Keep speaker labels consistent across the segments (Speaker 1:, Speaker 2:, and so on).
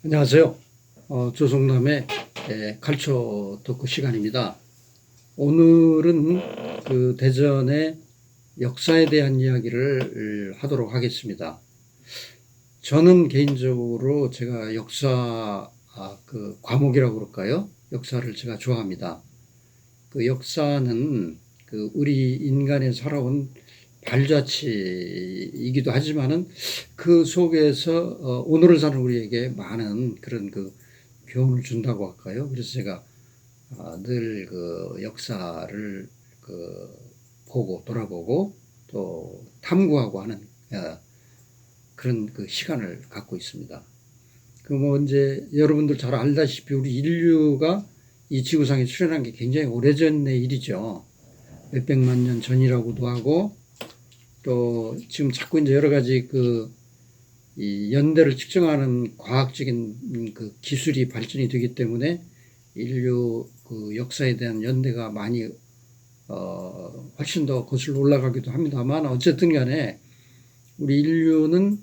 Speaker 1: 안녕하세요. 조성남의 칼초 토크 시간입니다. 오늘은 그 대전의 역사에 대한 이야기를 하도록 하겠습니다. 저는 개인적으로 제가 역사 그 과목이라고 그럴까요? 역사를 제가 좋아합니다. 그 역사는 그 우리 인간의 살아온 발자취이기도 하지만은 그 속에서 오늘을 사는 우리에게 많은 그런 그 교훈을 준다고 할까요? 그래서 제가 늘 그 역사를 그 보고 돌아보고 또 탐구하고 하는 그런 그 시간을 갖고 있습니다. 그 뭐 이제 여러분들 잘 알다시피 우리 인류가 이 지구상에 출현한 게 굉장히 오래전의 일이죠. 몇백만 년 전이라고도 하고 또 지금 자꾸 이제 여러 가지 이 연대를 측정하는 과학적인 그 기술이 발전이 되기 때문에 인류 그 역사에 대한 연대가 많이 훨씬 더 거슬러 올라가기도 합니다만 어쨌든 간에 우리 인류는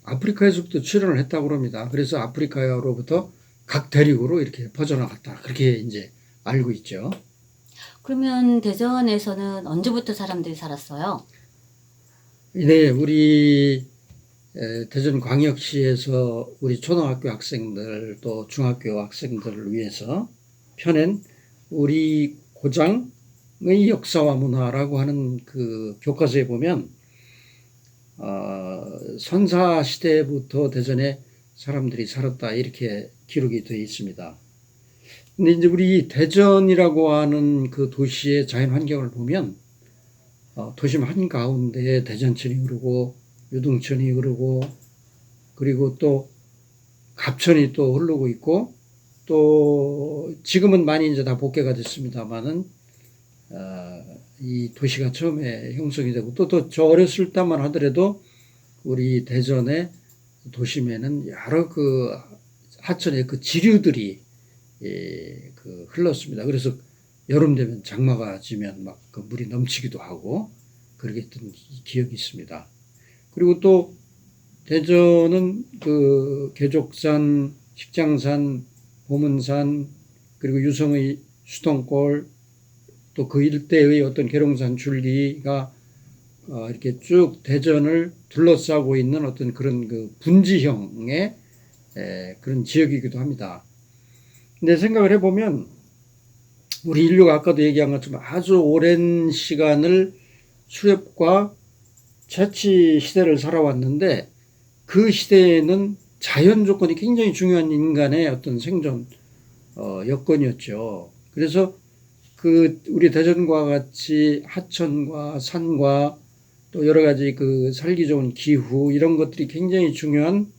Speaker 1: 아프리카에서부터 출현을 했다고 합니다. 그래서 아프리카로부터 각 대륙으로 이렇게 퍼져나갔다. 그렇게 이제 알고 있죠.
Speaker 2: 그러면 대전에서는 언제부터 사람들이 살았어요?
Speaker 1: 네, 우리 대전광역시에서 우리 초등학교 학생들 또 중학교 학생들을 위해서 펴낸 우리 고장의 역사와 문화라고 하는 그 교과서에 보면 선사 시대부터 대전에 사람들이 살았다 이렇게 기록이 되어 있습니다. 근데 이제 우리 대전이라고 하는 그 도시의 자연 환경을 보면 도심 한가운데 대전천이 흐르고 유등천이 흐르고 그리고 또 갑천이 또 흐르고 있고 또 지금은 많이 이제 다 복개가 됐습니다만은 이 도시가 처음에 형성이 되고 또 저 어렸을 때만 하더라도 우리 대전의 도심에는 여러 그 하천의 그 지류들이 그 흘렀습니다. 그래서 여름 되면 장마가 지면 막 그 물이 넘치기도 하고 그렇게 했던 기억이 있습니다. 그리고 또 대전은 그 계족산, 식장산, 보문산 그리고 유성의 수동골 또 그 일대의 어떤 계룡산 줄기가 이렇게 쭉 대전을 둘러싸고 있는 어떤 그런 그 분지형의 그런 지역이기도 합니다. 근데 생각을 해보면 우리 인류가 아까도 얘기한 것처럼 아주 오랜 시간을 수렵과 채취 시대를 살아왔는데 그 시대에는 자연 조건이 굉장히 중요한 인간의 어떤 생존 여건이었죠. 그래서 그 우리 대전과 같이 하천과 산과 또 여러 가지 그 살기 좋은 기후 이런 것들이 굉장히 중요한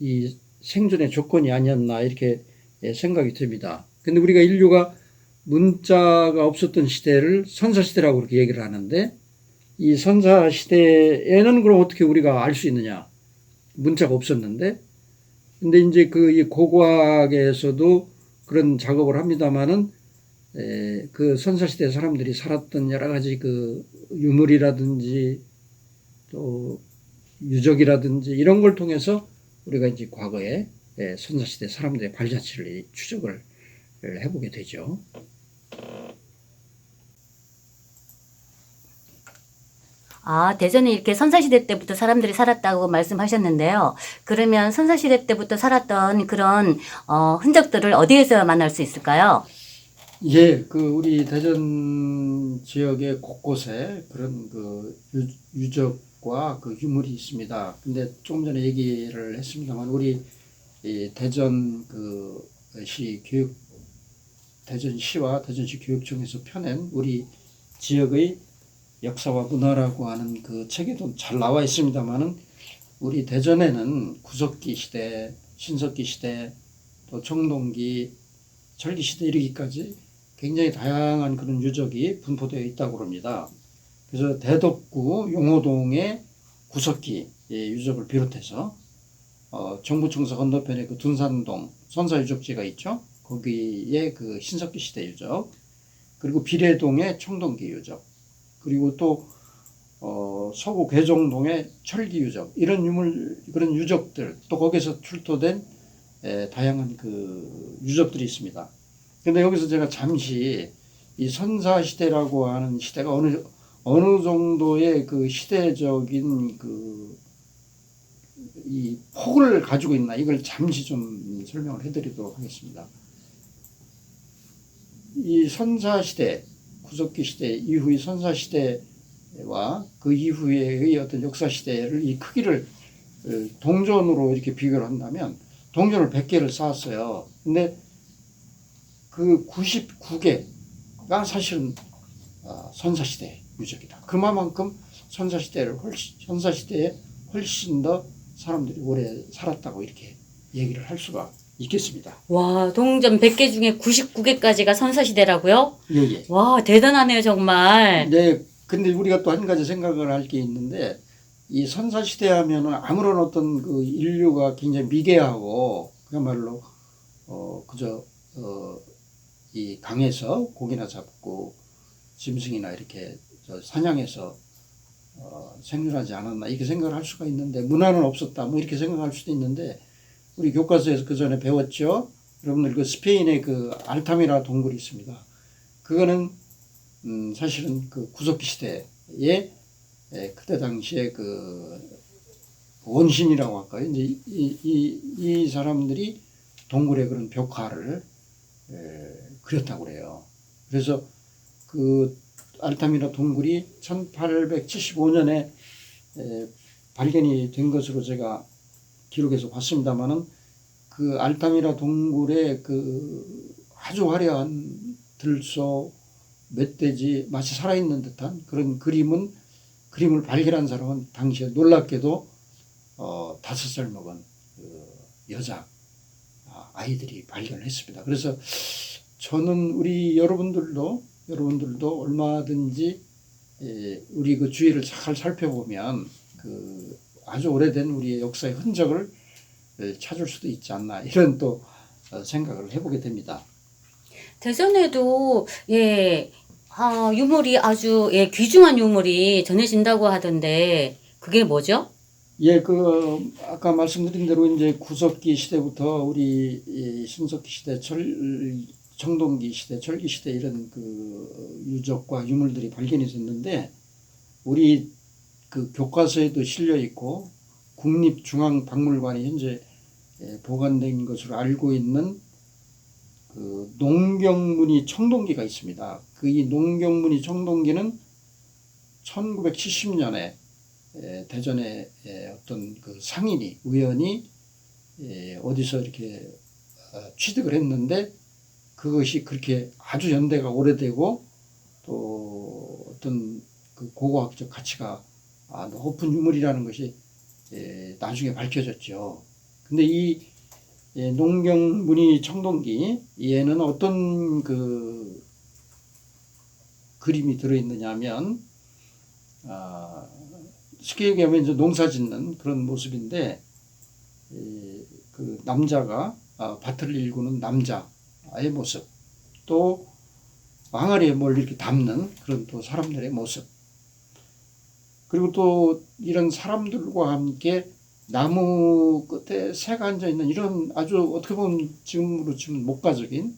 Speaker 1: 이 생존의 조건이 아니었나 이렇게 생각이 듭니다. 근데 우리가 인류가 문자가 없었던 시대를 선사시대라고 그렇게 얘기를 하는데 이 선사시대에는 그럼 어떻게 우리가 알 수 있느냐? 문자가 없었는데. 근데 이제 그 이 고고학에서도 그런 작업을 합니다만은 그 선사시대 사람들이 살았던 여러 가지 그 유물이라든지 또 유적이라든지 이런 걸 통해서 우리가 이제 과거에 선사시대 사람들의 발자취를 추적을 해보게 되죠.
Speaker 2: 대전에 이렇게 선사시대 때부터 사람들이 살았다고 말씀하셨는데요. 그러면 선사시대 때부터 살았던 그런 흔적들을 어디에서 만날 수 있을까요?
Speaker 1: 예, 그 우리 대전 지역의 곳곳에 그런 그 유적과 그 유물이 있습니다. 근데 조금 전에 얘기를 했습니다만 우리 이 대전 그시 교육 대전시와 대전시 교육청에서 펴낸 우리 지역의 역사와 문화라고 하는 그 책에도 잘 나와 있습니다만은 우리 대전에는 구석기 시대, 신석기 시대, 또 청동기, 철기 시대 이르기까지 굉장히 다양한 그런 유적이 분포되어 있다고 합니다. 그래서 대덕구 용호동의 구석기 유적을 비롯해서 정부청사 건너편에 그 둔산동 선사유적지가 있죠. 거기에 그 신석기 시대 유적, 그리고 비례동의 청동기 유적, 그리고 또 서구 괴정동의 철기 유적 이런 그런 유적들 또 거기서 출토된 다양한 그 유적들이 있습니다. 근데 여기서 제가 잠시 이 선사시대라고 하는 시대가 어느 정도의 그 시대적인 그 이 폭을 가지고 있나 이걸 잠시 좀 설명을 해드리도록 하겠습니다. 이 선사시대, 구석기 시대 이후의 선사시대와 그 이후의 어떤 역사시대를 이 크기를 동전으로 이렇게 비교를 한다면 동전을 100개를 쌓았어요. 근데 그 99개가 사실은 선사시대 유적이다. 그만큼 선사시대에 훨씬 더 사람들이 오래 살았다고 이렇게 얘기를 할 수가 있겠습니다.
Speaker 2: 와, 동전 100개 중에 99개까지가 선사시대라고요?
Speaker 1: 예, 예.
Speaker 2: 와, 대단하네요, 정말.
Speaker 1: 네, 근데 우리가 또 한 가지 생각을 할 게 있는데, 이 선사시대 하면은 아무런 어떤 그 인류가 굉장히 미개하고, 그야말로, 이 강에서 고기나 잡고, 짐승이나 이렇게 사냥해서, 생존하지 않았나, 이렇게 생각을 할 수가 있는데, 문화는 없었다, 뭐 이렇게 생각할 수도 있는데, 우리 교과서에서 그 전에 배웠죠? 여러분들 그 스페인의 그 알타미라 동굴이 있습니다. 그거는 사실은 그 구석기 시대에 그때 당시에 그 원신이라고 할까요? 이제 이 사람들이 동굴에 그런 벽화를 그렸다고 그래요. 그래서 그 알타미라 동굴이 1875년에 발견이 된 것으로 제가 기록에서 봤습니다만은 그 알타미라 동굴에 그 아주 화려한 들소, 멧돼지 마치 살아있는 듯한 그런 그림을 발견한 사람은 당시에 놀랍게도 5살 먹은 그 여자 아이들이 발견을 했습니다. 그래서 저는 우리 여러분들도 얼마든지 우리 그 주위를 잘 살펴보면 그 아주 오래된 우리의 역사의 흔적을 찾을 수도 있지 않나 이런 또 생각을 해보게 됩니다.
Speaker 2: 대전에도, 예, 유물이 아주, 예, 귀중한 유물이 전해진다고 하던데, 그게 뭐죠?
Speaker 1: 예, 그 아까 말씀드린 대로 이제 구석기 시대부터 우리 이 신석기 시대, 청동기 시대, 철기 시대 이런 그 유적과 유물들이 발견이 됐는데 우리 그 교과서에도 실려 있고 국립중앙박물관이 현재 보관된 것으로 알고 있는 그 농경문이 청동기가 있습니다. 그 이 농경문이 청동기는 1970년에 대전에 어떤 그 상인이 우연히 어디서 이렇게 취득을 했는데 그것이 그렇게 아주 연대가 오래되고 또 어떤 그 고고학적 가치가 높은 유물이라는 것이 나중에 밝혀졌죠. 근데 이 농경문이 청동기 얘는 어떤 그 그림이 들어있느냐면 쉽게 얘기하면 이제 농사 짓는 그런 모습인데 그 남자가 밭을 일구는 남자의 모습 또 항아리에 뭘 이렇게 담는 그런 또 사람들의 모습 그리고 또 이런 사람들과 함께 나무 끝에 새가 앉아 있는 이런 아주 어떻게 보면 지금으로 치면 목가적인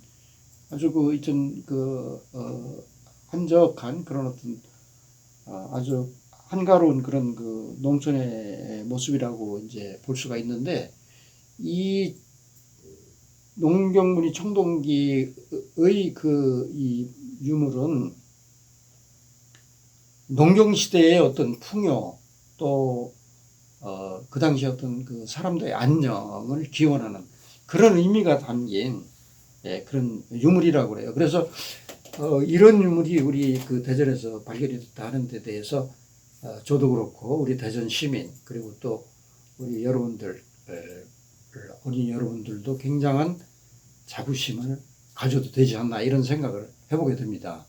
Speaker 1: 아주 그 있던 그 한적한 그런 어떤 아주 한가로운 그런 그 농촌의 모습이라고 이제 볼 수가 있는데 이 농경문이 청동기의 그 이 유물은 농경시대의 어떤 풍요 또 그 당시 어떤 그 사람들의 안녕을 기원하는 그런 의미가 담긴 그런 유물이라고 그래요. 그래서 이런 유물이 우리 그 대전에서 발견이 됐다는 데 대해서 저도 그렇고 우리 대전 시민 그리고 또 우리 여러분들 어린이 여러분들도 굉장한 자부심을 가져도 되지 않나 이런 생각을 해보게 됩니다.